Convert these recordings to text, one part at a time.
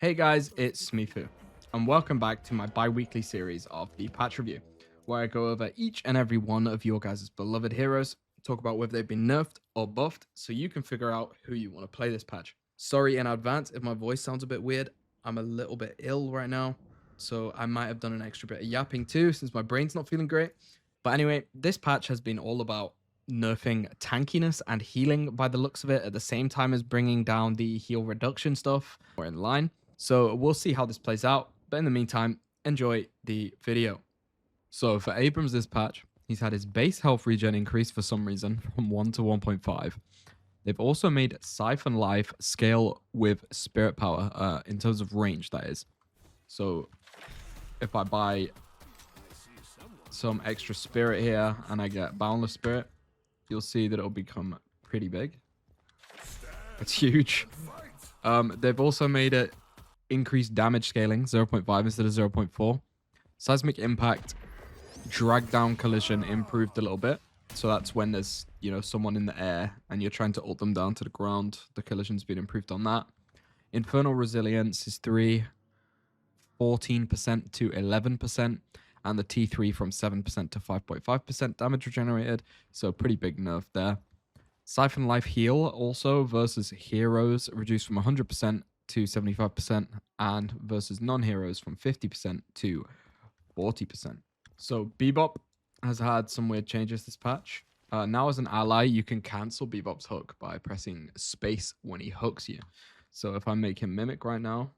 Hey guys, it's smeefu, and welcome back to my bi-weekly series of the patch review, where I go over each and every one of your guys' beloved heroes, talk about whether they've been nerfed or buffed, so you can figure out who you want to play this patch. Sorry in advance if my voice sounds a bit weird. I'm a little bit ill right now, so I might have done an extra bit of yapping too, since my brain's not feeling great. But anyway, this patch has been all about nerfing tankiness and healing by the looks of it, at the same time as bringing down the heal reduction stuff more in line. So we'll see how this plays out. But in the meantime, enjoy the video. So for Abrams this patch, he's had his base health regen increase for some reason from 1 to 1.5. They've also made Siphon Life scale with Spirit Power, in terms of range, that is. So if I buy some extra Spirit here and I get Boundless Spirit, you'll see that it'll become pretty big. It's huge. They've also made it increased damage scaling, 0.5 instead of 0.4. Seismic impact, drag down collision improved a little bit. So that's when there's, someone in the air and you're trying to ult them down to the ground. The collision's been improved on that. Infernal resilience is 3, 14% to 11%, and the T3 from 7% to 5.5% damage regenerated. So pretty big nerf there. Siphon Life heal also versus heroes reduced from 100% to 75%, and versus non-heroes from 50% to 40%. So Bebop has had some weird changes this patch. Now as an ally, you can cancel Bebop's hook by pressing space when he hooks you. So if I make him mimic right now,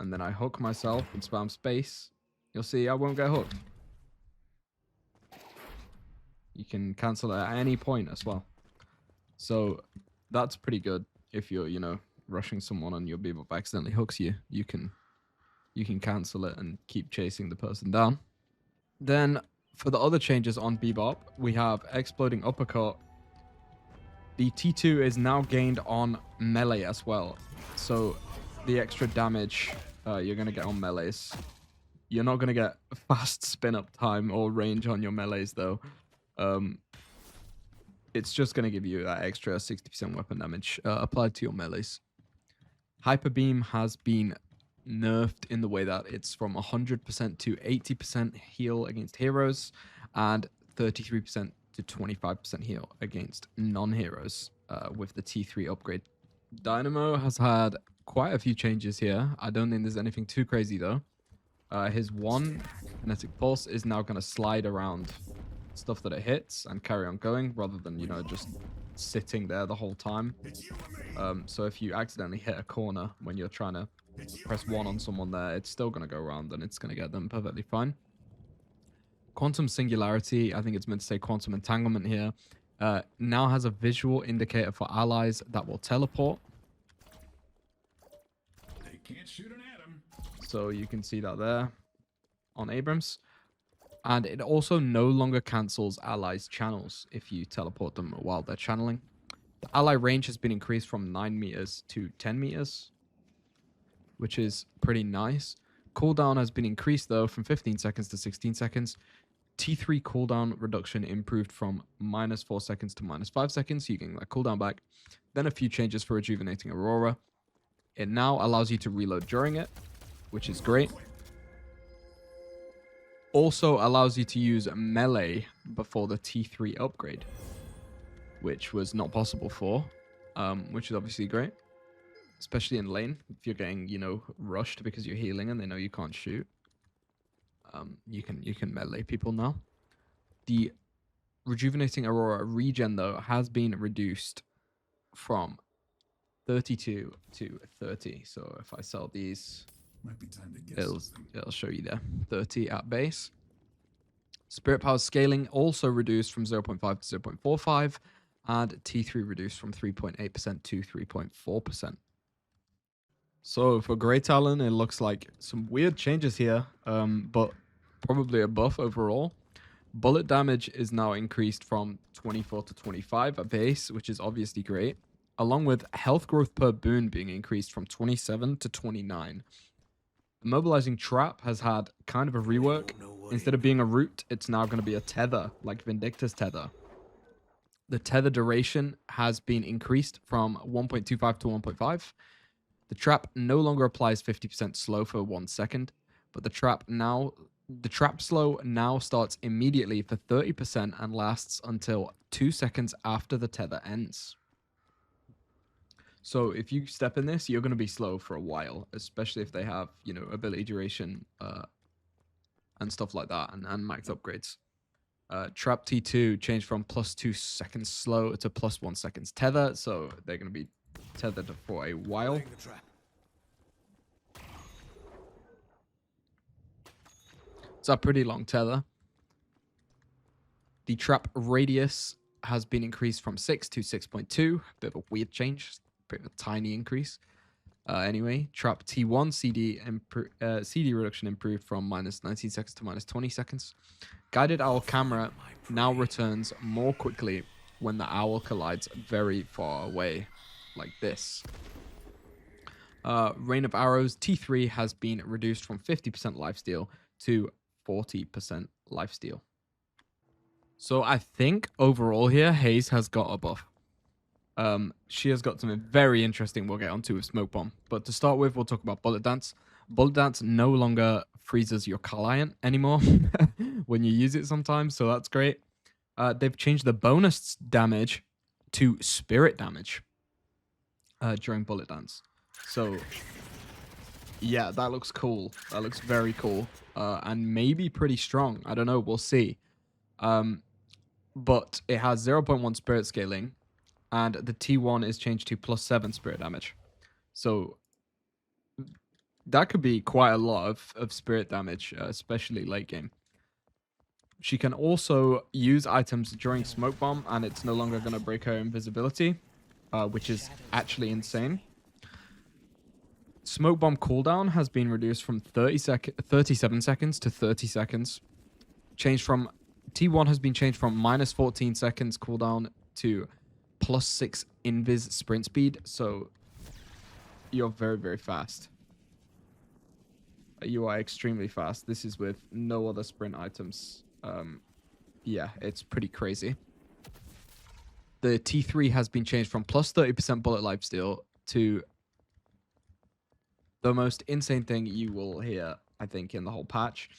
and then I hook myself and spam space, you'll see I won't get hooked. You can cancel it at any point as well. So that's pretty good if you're, rushing someone and your Bebop accidentally hooks you. You can cancel it and keep chasing the person down. Then for the other changes on Bebop, we have Exploding Uppercut. The T2 is now gained on melee as well. So the extra damage you're going to get on melees. You're not going to get fast spin up time or range on your melees though. It's just going to give you that extra 60% weapon damage applied to your melees. Hyper Beam has been nerfed in the way that it's from 100% to 80% heal against heroes and 33% to 25% heal against non-heroes with the T3 upgrade. Dynamo has had quite a few changes here. I don't think there's anything too crazy though. His 1 kinetic pulse is now going to slide around stuff that it hits and carry on going rather than, just sitting there the whole time. So if you accidentally hit a corner when you're trying to press 1 on someone there, it's still going to go around and it's going to get them perfectly fine. Quantum Singularity, I think it's meant to say Quantum Entanglement here, now has a visual indicator for allies that will teleport. They can't shoot an atom. So you can see that there on Abrams. And it also no longer cancels allies' channels if you teleport them while they're channeling. The ally range has been increased from 9 meters to 10 meters, which is pretty nice. Cooldown has been increased though from 15 seconds to 16 seconds. T3 cooldown reduction improved from -4 seconds to -5 seconds, so you can get that cooldown back. Then a few changes for Rejuvenating Aurora. It now allows you to reload during it, which is great. Also allows you to use melee before the T3 upgrade, which was not possible for, which is obviously great, especially in lane. If you're getting, rushed because you're healing and they know you can't shoot, you can melee people now. The Rejuvenating Aurora regen, though, has been reduced from 32 to 30. So if I sell these, Might be time to get it'll show you there, 30 at base. Spirit Power scaling also reduced from 0.5 to 0.45, and T3 reduced from 3.8% to 3.4%. So for Grey Talon, it looks like some weird changes here, but probably a buff overall. Bullet damage is now increased from 24 to 25 at base, which is obviously great, along with health growth per boon being increased from 27 to 29. The Mobilizing Trap has had kind of a rework. Instead of being a root, it's now going to be a tether, like Vindicta's tether. The tether duration has been increased from 1.25 to 1.5. The trap no longer applies 50% slow for 1 second, but the trap slow now starts immediately for 30% and lasts until 2 seconds after the tether ends. So if you step in this, you're going to be slow for a while, especially if they have, you know, ability duration and stuff like that, and max upgrades. Trap T2 changed from +2 seconds slow to +1 seconds tether, so they're going to be tethered for a while. It's a pretty long tether. The trap radius has been increased from 6 to 6.2. Bit of a weird change, bit of a tiny increase. Anyway, trap T1 CD reduction improved from -19 seconds to -20 seconds. Guided owl camera now returns more quickly when the owl collides very far away, like this. Rain of Arrows T3 has been reduced from 50% lifesteal to 40% lifesteal. So I think overall here, Haze has got a buff. She has got something very interesting we'll get onto with Smoke Bomb. But to start with, we'll talk about Bullet Dance. Bullet Dance no longer freezes your client anymore when you use it sometimes, so that's great. They've changed the bonus damage to spirit damage during Bullet Dance. So, yeah, that looks cool. That looks very cool. And maybe pretty strong. I don't know. We'll see. But it has 0.1 spirit scaling. And the T1 is changed to +7 spirit damage. So that could be quite a lot of spirit damage, especially late game. She can also use items during Smoke Bomb, and it's no longer going to break her invisibility, which is actually insane. Smoke Bomb cooldown has been reduced from 37 seconds to 30 seconds. T1 has been changed from -14 seconds cooldown to +6 invis sprint speed, so you're very, very fast. You are extremely fast. This is with no other sprint items. Yeah, it's pretty crazy. The T3 has been changed from +30% bullet lifesteal to the most insane thing you will hear, I think, in the whole patch.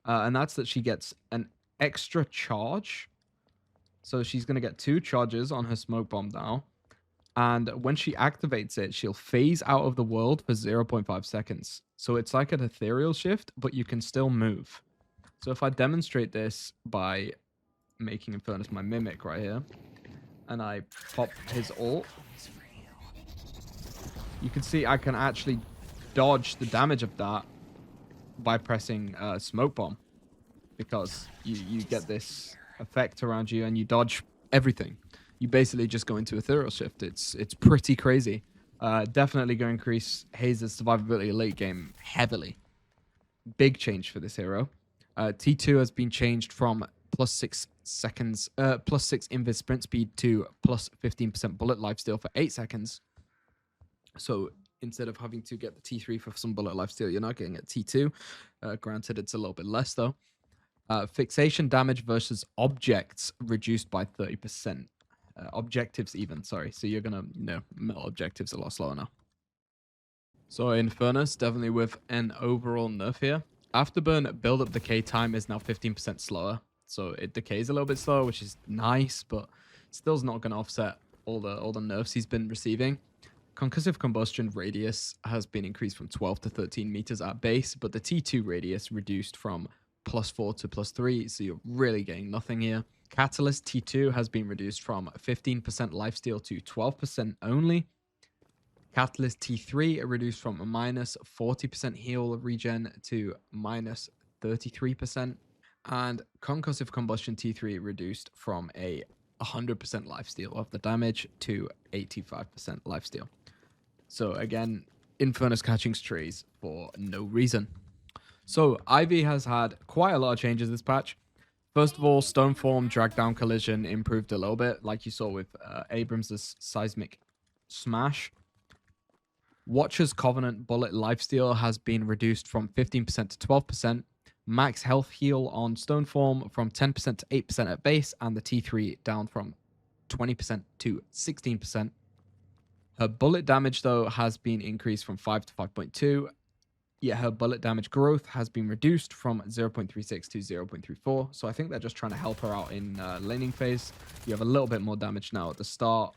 And that's that she gets an extra charge. So she's going to get 2 charges on her Smoke Bomb now. And when she activates it, she'll phase out of the world for 0.5 seconds. So it's like an ethereal shift, but you can still move. So if I demonstrate this by making Infernus my mimic right here, and I pop his ult, you can see I can actually dodge the damage of that by pressing Smoke Bomb. Because you get this effect around you and you dodge everything. You basically just go into ethereal shift. It's pretty crazy. Definitely going to increase Haze's survivability late game heavily. Big change for this hero. T2 has been changed from +6 seconds, +6 invis sprint speed to +15% bullet lifesteal for 8 seconds. So instead of having to get the T3 for some bullet lifesteal, you're not getting a T2. Granted, it's a little bit less though. Fixation damage versus objects reduced by 30%. Objectives even, sorry. So you're going to, melt objectives a lot slower now. So Infernus, definitely with an overall nerf here. Afterburn build-up decay time is now 15% slower. So it decays a little bit slower, which is nice, but still's not going to offset all the nerfs he's been receiving. Concussive combustion radius has been increased from 12 to 13 meters at base, but the T2 radius reduced from +4 to +3, so you're really getting nothing here. Catalyst T2 has been reduced from 15% lifesteal to 12% only. Catalyst T3 reduced from a -40% heal regen to -33%. And Concussive Combustion T3 reduced from a 100% lifesteal of the damage to 85% lifesteal. So again, Infernus catching strays for no reason. So Ivy has had quite a lot of changes this patch. First of all, Stoneform drag down collision improved a little bit, like you saw with Abrams' seismic smash. Watcher's Covenant bullet lifesteal has been reduced from 15% to 12%. Max health heal on Stoneform from 10% to 8% at base, and the T3 down from 20% to 16%. Her bullet damage, though, has been increased from 5 to 5.2. Yet her bullet damage growth has been reduced from 0.36 to 0.34. So I think they're just trying to help her out in laning phase. You have a little bit more damage now at the start.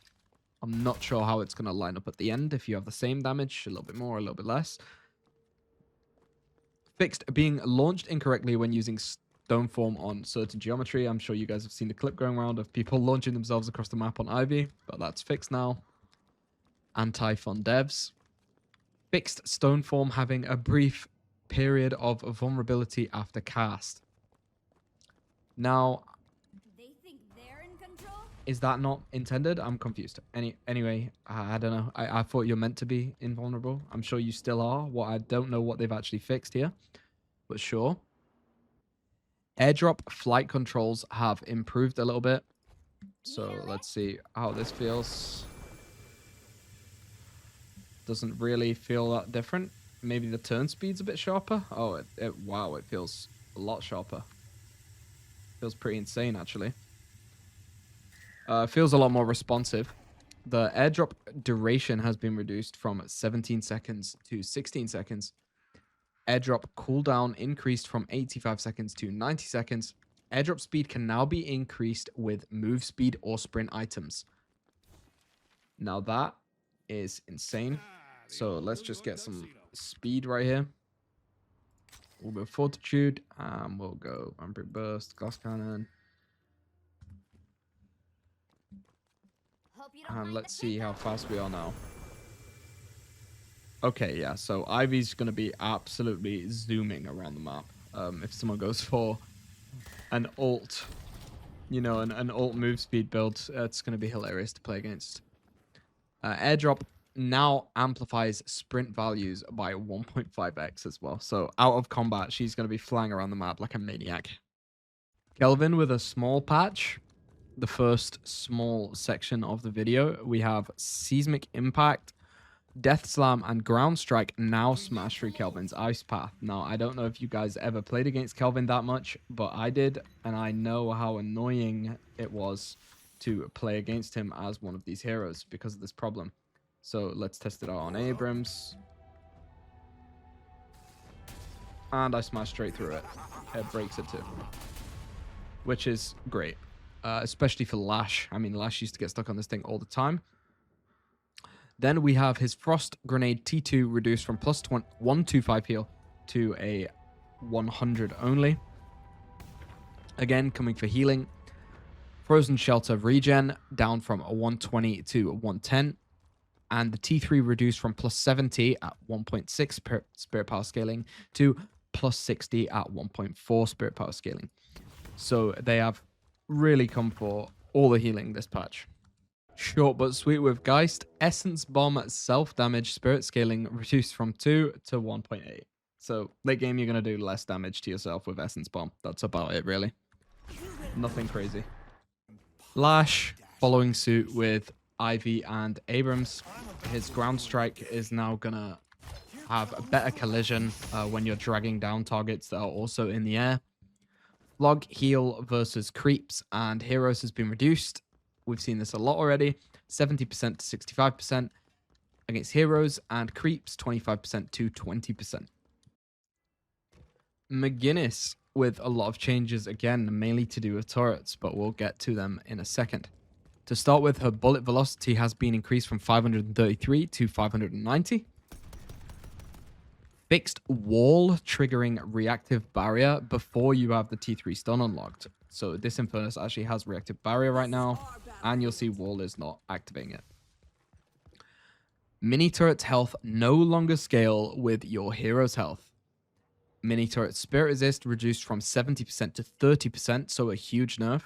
I'm not sure how it's going to line up at the end. If you have the same damage, a little bit more, a little bit less. Fixed being launched incorrectly when using stone form on certain geometry. I'm sure you guys have seen the clip going around of people launching themselves across the map on Ivy, but that's fixed now. Anti-fun devs. Fixed stone form having a brief period of vulnerability after cast. Now, They think they're in control? is that not intended? I'm confused. Anyway, I don't know. I thought you're meant to be invulnerable. I'm sure you still are. I don't know what they've actually fixed here, but sure. Airdrop flight controls have improved a little bit. So let's see how this feels. Doesn't really feel that different. Maybe the turn speed's a bit sharper. Oh, wow, it feels a lot sharper. Feels pretty insane, actually. Feels a lot more responsive. The airdrop duration has been reduced from 17 seconds to 16 seconds. Airdrop cooldown increased from 85 seconds to 90 seconds. Airdrop speed can now be increased with move speed or sprint items. Now that is insane. So let's just get some speed right here. We'll go Fortitude, and we'll go Unbreak Burst, Glass Cannon. And let's see how fast we are now. Okay, yeah, so Ivy's going to be absolutely zooming around the map. If someone goes for an ult, you know, an ult move speed build, it's going to be hilarious to play against. Airdrop now amplifies sprint values by 1.5x as well. So out of combat, she's going to be flying around the map like a maniac. Kelvin with a small patch. The first small section of the video, we have Seismic Impact, Death Slam, and Ground Strike now smash through Kelvin's Ice Path. Now, I don't know if you guys ever played against Kelvin that much, but I did, and I know how annoying it was to play against him as one of these heroes because of this problem. So let's test it out on Abrams. And I smashed straight through it. It breaks it too. Which is great. Especially for Lash. I mean, Lash used to get stuck on this thing all the time. Then we have his Frost Grenade T2 reduced from plus 125 heal to a 100 only. Again, coming for healing. Frozen Shelter Regen down from a 120 to a 110. And the T3 reduced from plus 70 at 1.6 Spirit Power scaling to plus 60 at 1.4 Spirit Power scaling. So they have really come for all the healing this patch. Short but sweet with Geist. Essence Bomb self-damage spirit scaling reduced from 2 to 1.8. So late game, you're going to do less damage to yourself with Essence Bomb. That's about it, really. Nothing crazy. Lash following suit with Ivy and Abrams. His Ground Strike is now going to have a better collision when you're dragging down targets that are also in the air. Log heal versus creeps and heroes has been reduced. We've seen this a lot already. 70% to 65% against heroes, and creeps 25% to 20%. McGinnis with a lot of changes again, mainly to do with turrets, but we'll get to them in a second. To start with, her bullet velocity has been increased from 533 to 590. Fixed wall triggering reactive barrier before you have the T3 stun unlocked. So this Infernus actually has reactive barrier right now, and you'll see wall is not activating it. Mini turret's health no longer scale with your hero's health. Mini turret spirit resist reduced from 70% to 30%, so a huge nerf.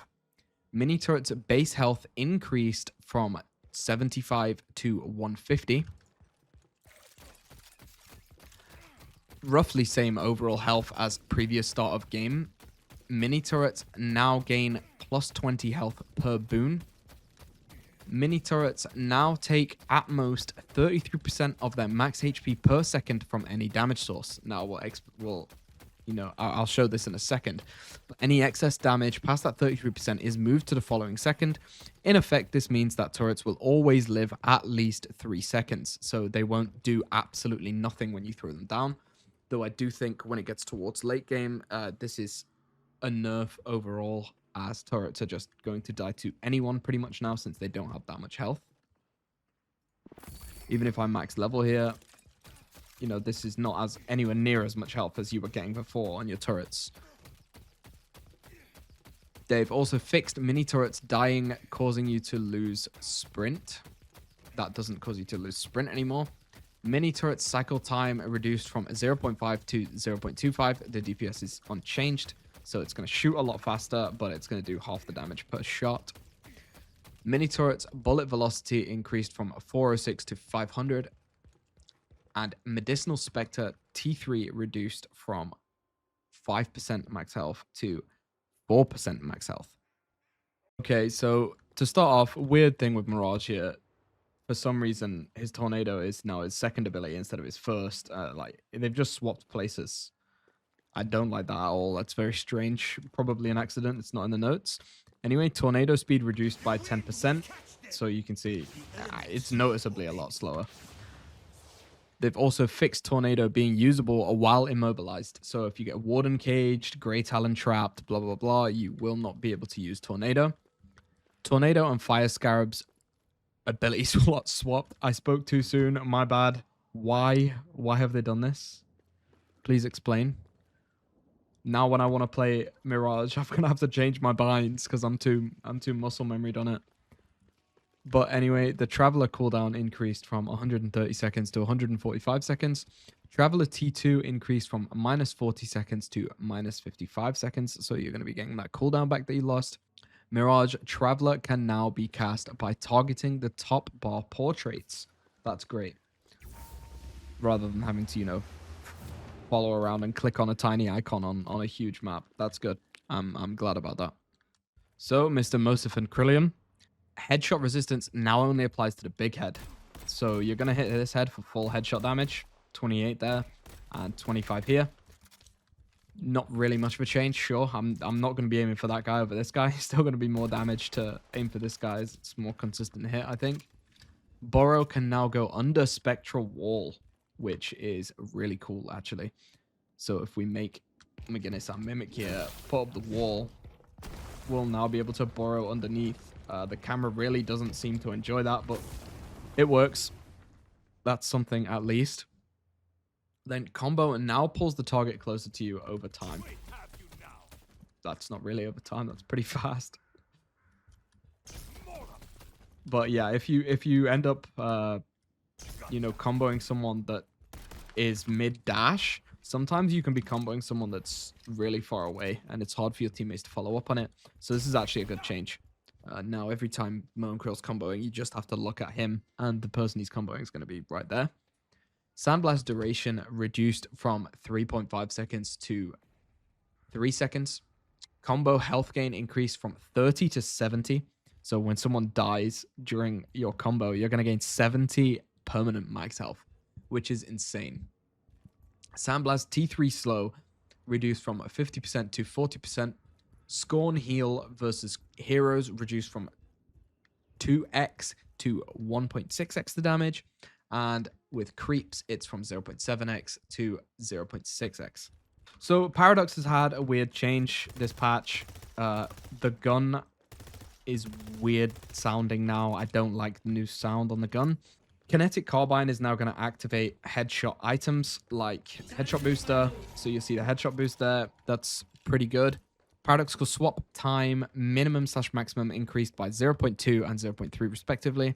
Mini turret's base health increased from 75 to 150. Roughly same overall health as previous start of game. Mini turrets now gain plus 20 health per boon. Mini turrets now take at most 33% of their max HP per second from any damage source. Now we'll you know, I'll show this in a second. But any excess damage past that 33% is moved to the following second. In effect, this means that turrets will always live at least 3 seconds. So they won't do absolutely nothing when you throw them down. Though I do think when it gets towards late game, this is a nerf overall, as turrets are just going to die to anyone pretty much now since they don't have that much health. Even if I'm max level here, you know, this is not as anywhere near as much health as you were getting before on your turrets. They've also fixed mini turrets dying, causing you to lose sprint. That doesn't cause you to lose sprint anymore. Mini turret cycle time reduced from 0.5 to 0.25. The DPS is unchanged, so it's going to shoot a lot faster, but it's going to do half the damage per shot. Mini turrets bullet velocity increased from 406 to 500. And Medicinal Spectre T3 reduced from 5% max health to 4% max health. Okay, so to start off, weird thing with Mirage here. For some reason, his Tornado is now his second ability instead of his first. Like, they've just swapped places. I don't like that at all. That's very strange. Probably an accident. It's not in the notes. Anyway, Tornado speed reduced by 10%. So you can see it's noticeably a lot slower. They've also fixed Tornado being usable while immobilized. So if you get Warden caged, Grey Talon trapped, blah, blah, blah, you will not be able to use Tornado. Tornado and Fire Scarab's ability slot swapped. I spoke too soon. My bad. Why? Why have they done this? Please explain. Now when I want to play Mirage, I'm going to have to change my binds because I'm too muscle memoried on it. But anyway, the Traveler cooldown increased from 130 seconds to 145 seconds. Traveler T2 increased from minus 40 seconds to minus 55 seconds. So you're going to be getting that cooldown back that you lost. Mirage Traveler can now be cast by targeting the top bar portraits. That's great. Rather than having to, you know, follow around and click on a tiny icon on a huge map. That's good. I'm glad about that. So, Mr. Mosif Krillian. Headshot resistance now only applies to the big head. So you're going to hit this head for full headshot damage. 28 there and 25 here. Not really much of a change, sure. I'm not going to be aiming for that guy over this guy. Still going to be more damage to aim for this guy. It's more consistent hit, I think. Burrow can now go under Spectral Wall, which is really cool, actually. So if we make McGinnis and Mimic here, put up the wall, we'll now be able to burrow underneath. The camera really doesn't seem to enjoy that, but it works. That's something at least. Then combo now pulls the target closer to you over time. That's not really over time. That's pretty fast. But yeah, if you end up, you know, comboing someone that is mid dash, sometimes you can be comboing someone that's really far away, and it's hard for your teammates to follow up on it. So this is actually a good change. Now, every time Mo and Krill's comboing, you just have to look at him, and the person he's comboing is going to be right there. Sandblast duration reduced from 3.5 seconds to 3 seconds. Combo health gain increased from 30 to 70. So when someone dies during your combo, you're going to gain 70 permanent max health, which is insane. Sandblast T3 slow reduced from 50% to 40%. Scorn heal versus heroes reduced from 2x to 1.6x the damage. And with creeps, it's from 0.7x to 0.6x. So Paradox has had a weird change this patch. The gun is weird sounding now. I don't like the new sound on the gun. Kinetic Carbine is now going to activate headshot items like headshot booster. So you see the headshot boost there. That's pretty good. Paradoxical swap time minimum/maximum increased by 0.2 and 0.3 respectively.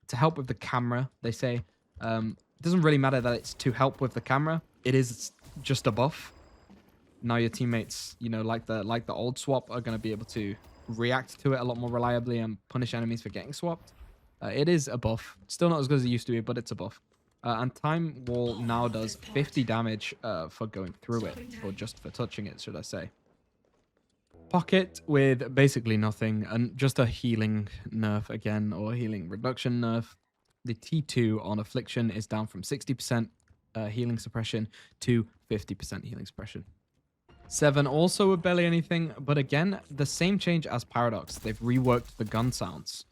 To help with the camera, they say. It doesn't really matter that it's to help with the camera. It is just a buff. Now your teammates, you know, like the old swap, are going to be able to react to it a lot more reliably and punish enemies for getting swapped. It is a buff. Still not as good as it used to be, but it's a buff. And Time Wall now does 50 damage for going through it, or just for touching it, should I say. Pocket with basically nothing, and just a healing nerf again, or healing reduction nerf. The T2 on Affliction is down from 60% healing suppression to 50% healing suppression. 7 also would barely anything, but again, the same change as Paradox. They've reworked the gun sounds.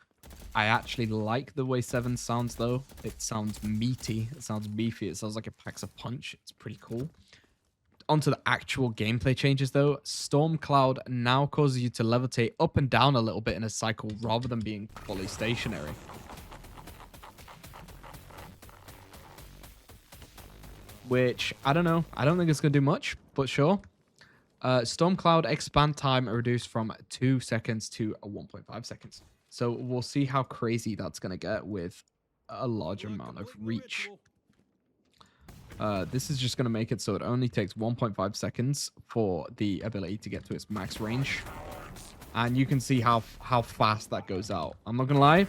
I actually like the way 7 sounds though. It sounds meaty, it sounds beefy, it sounds like it packs a punch. It's pretty cool. Onto the actual gameplay changes though. Storm Cloud now causes you to levitate up and down a little bit in a cycle rather than being fully stationary. Which, I don't know. I don't think it's going to do much, but sure. Storm Cloud expand time reduced from 2 seconds to 1.5 seconds. So we'll see how crazy that's going to get with a large amount of reach. This is just going to make it so it only takes 1.5 seconds for the ability to get to its max range. And you can see how fast that goes out. I'm not going to lie.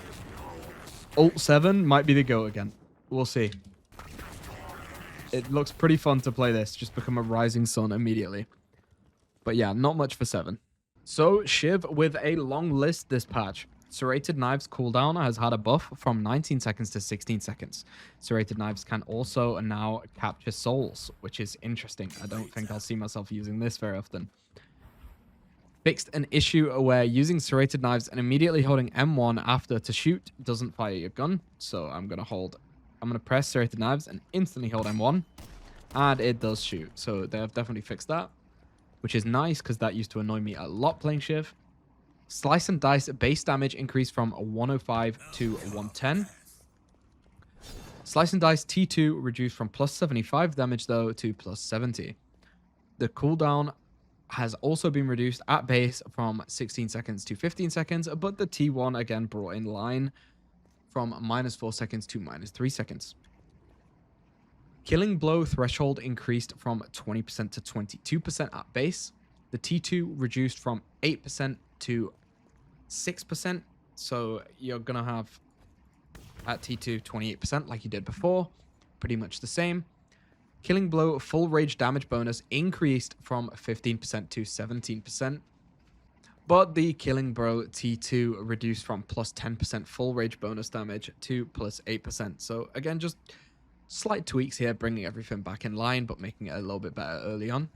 Alt 7 might be the go again. We'll see. It looks pretty fun to play this. Just become a rising sun immediately. But yeah, not much for 7. So, Shiv with a long list this patch. Serrated Knives cooldown has had a buff from 19 seconds to 16 seconds. Serrated Knives can also now capture souls, which is interesting. I don't think I'll see myself using this very often. Fixed an issue where using Serrated Knives and immediately holding M1 after to shoot doesn't fire your gun. So I'm going to press Serrated Knives and instantly hold M1. And it does shoot. So they have definitely fixed that, which is nice because that used to annoy me a lot playing Shiv. Slice and Dice base damage increased from 105 to 110. Slice and Dice T2 reduced from plus 75 damage though to plus 70. The cooldown has also been reduced at base from 16 seconds to 15 seconds, but the T1 again brought in line from -4 seconds to -3 seconds. Killing Blow threshold increased from 20% to 22% at base. The T2 reduced from 8% to 6%. So you're going to have at T2 28% like you did before. Pretty much the same. Killing Blow full rage damage bonus increased from 15% to 17%. But the Killing Blow T2 reduced from plus 10% full rage bonus damage to plus 8%. So again, just slight tweaks here, bringing everything back in line, but making it a little bit better early on.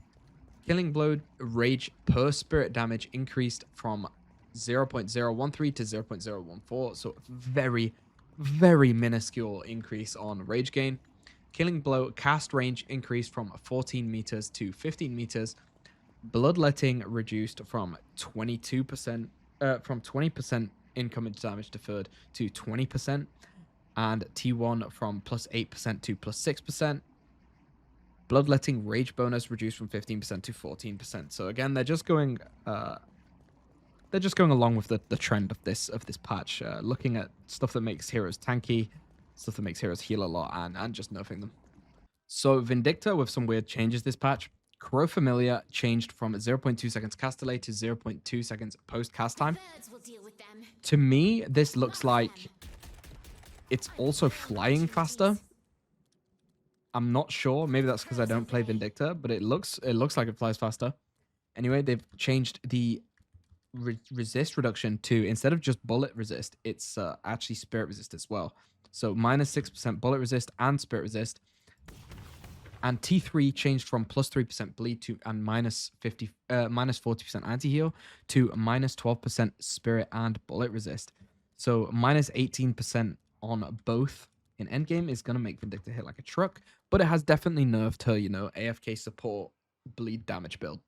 Killing Blow rage per spirit damage increased from 0.013 to 0.014. So very, very minuscule increase on rage gain. Killing Blow cast range increased from 14 meters to 15 meters. Bloodletting reduced from 22%, from 20% incoming damage deferred to 20%. And T1 from plus 8% to plus 6%. Bloodletting rage bonus reduced from 15% to 14%. So again, they're just going along with the trend of this patch, looking at stuff that makes heroes tanky, stuff that makes heroes heal a lot, and just nerfing them. So Vindicta with some weird changes this patch. Crow Familiar changed from 0.2 seconds cast delay to 0.2 seconds post cast time. To me, this looks like it's also flying faster. I'm not sure. Maybe that's because I don't play Vindicta, but it looks like it flies faster. Anyway, they've changed the resist reduction to, instead of just bullet resist, it's actually spirit resist as well. So -6% bullet resist and spirit resist. And T3 changed from plus 3% bleed to and -40% anti-heal to -12% spirit and bullet resist. So -18% on both in endgame is going to make Vindicta hit like a truck, but it has definitely nerfed her, AFK support bleed damage build.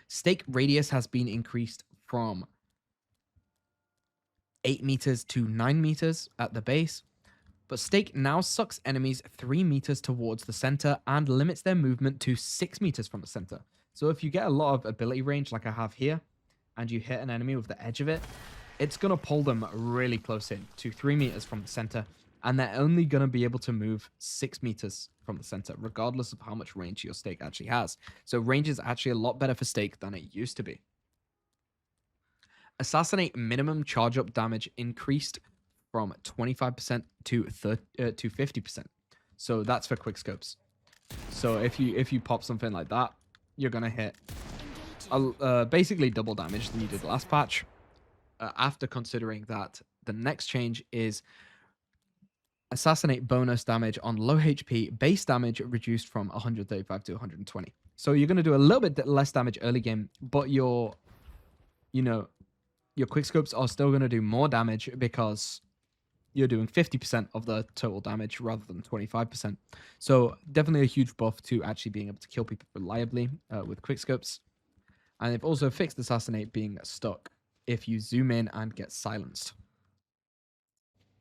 Stake radius has been increased from 8 meters to 9 meters at the base, but Stake now sucks enemies 3 meters towards the center and limits their movement to 6 meters from the center. So if you get a lot of ability range like I have here, and you hit an enemy with the edge of it, it's going to pull them really close in to 3 meters from the center, and they're only going to be able to move 6 meters from the center, regardless of how much range your Stake actually has. So range is actually a lot better for Stake than it used to be. Assassinate minimum charge up damage increased from 25% to 50%. So that's for quick scopes. So if you pop something like that, you're going to hit basically double damage than you did last patch. After considering that the next change is Assassinate bonus damage on low HP, base damage reduced from 135 to 120. So you're going to do a little bit less damage early game, but your quickscopes are still going to do more damage because you're doing 50% of the total damage rather than 25%. So definitely a huge buff to actually being able to kill people reliably with quickscopes. And they've also fixed Assassinate being stuck if you zoom in and get silenced.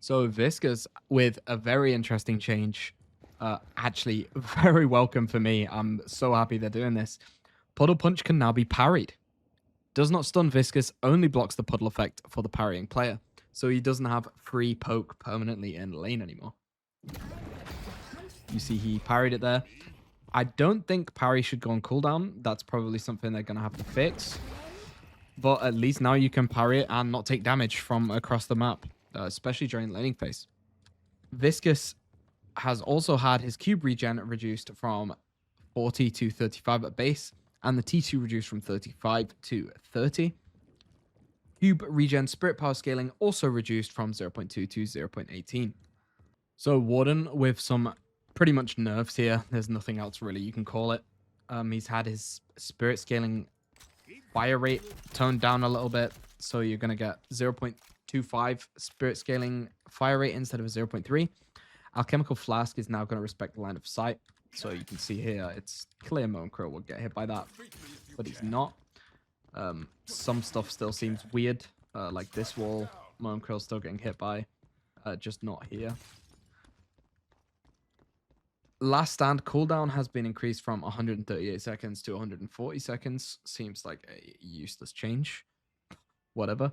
So Viscous with a very interesting change, actually very welcome for me. I'm so happy they're doing this. Puddle Punch can now be parried. Does not stun Viscous, only blocks the puddle effect for the parrying player. So he doesn't have free poke permanently in lane anymore. You see he parried it there. I don't think parry should go on cooldown. That's probably something they're going to have to fix. But at least now you can parry it and not take damage from across the map, especially during laning phase. Viscous has also had his cube regen reduced from 40 to 35 at base, and the T2 reduced from 35 to 30. Cube regen spirit power scaling also reduced from 0.2 to 0.18. So Warden with some pretty much nerfs here. There's nothing else really you can call it. He's had his spirit scaling fire rate toned down a little bit. So you're going to get 0.25 spirit scaling fire rate instead of 0.3. Alchemical Flask is now going to respect the line of sight. So you can see here, it's clear Mo and Krill will get hit by that, but he's not. Some stuff still seems weird, like this wall, Mo and Krill still getting hit by, just not here. Last Stand cooldown has been increased from 138 seconds to 140 seconds. Seems like a useless change. Whatever.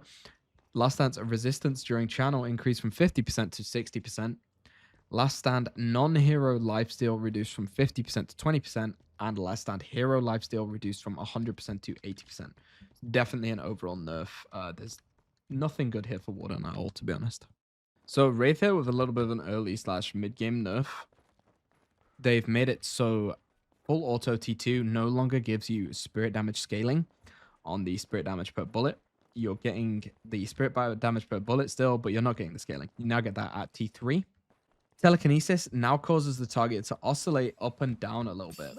Last Stand's resistance during channel increased from 50% to 60%. Last Stand non-hero lifesteal reduced from 50% to 20%. And Last Stand hero lifesteal reduced from 100% to 80%. Definitely an overall nerf. There's nothing good here for Warden at all, to be honest. So Wraith here with a little bit of an early / mid-game nerf. They've made it so full auto T2 no longer gives you spirit damage scaling on the spirit damage per bullet. You're getting the spirit damage per bullet still, but you're not getting the scaling. You now get that at T3. Telekinesis now causes the target to oscillate up and down a little bit,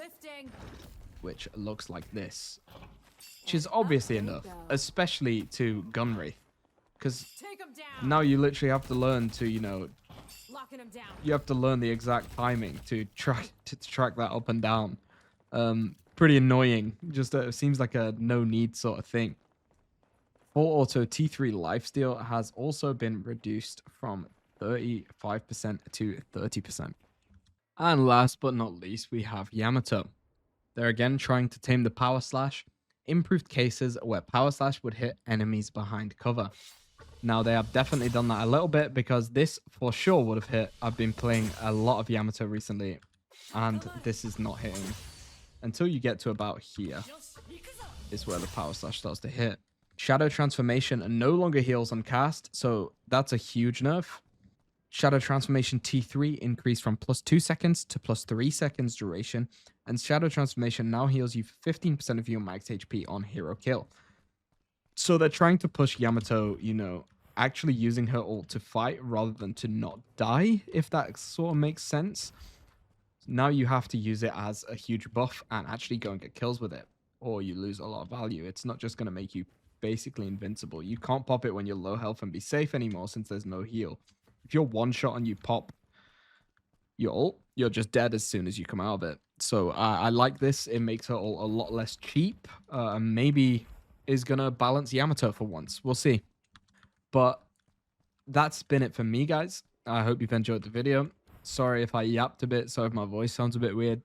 which looks like this, which is obviously enough, especially to gun Wraith, because now you literally have to learn to, you have to learn the exact timing to track that up and down. Pretty annoying. Just seems like a no need sort of thing. Full auto T3 lifesteal has also been reduced from 35% to 30%. And last but not least, we have Yamato. They're again trying to tame the power slash. Improved cases where power slash would hit enemies behind cover. Now, they have definitely done that a little bit because this for sure would have hit. I've been playing a lot of Yamato recently, and this is not hitting. Until you get to about here is where the power slash starts to hit. Shadow Transformation no longer heals on cast, so that's a huge nerf. Shadow Transformation T3 increased from +2 seconds to +3 seconds duration, and Shadow Transformation now heals you for 15% of your max HP on hero kill. So they're trying to push Yamato, actually using her ult to fight rather than to not die, if that sort of makes sense. Now you have to use it as a huge buff and actually go and get kills with it, or you lose a lot of value. It's not just going to make you basically invincible. You can't pop it when you're low health and be safe anymore since there's no heal. If you're one shot and you pop your ult, you're just dead as soon as you come out of it. So I like this. It makes her ult a lot less cheap, and maybe is going to balance Yamato for once. We'll see. But that's been it for me, guys. I hope you've enjoyed the video. Sorry if I yapped a bit. Sorry if my voice sounds a bit weird.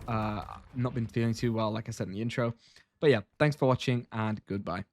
Not been feeling too well, like I said in the intro. But yeah, thanks for watching and goodbye.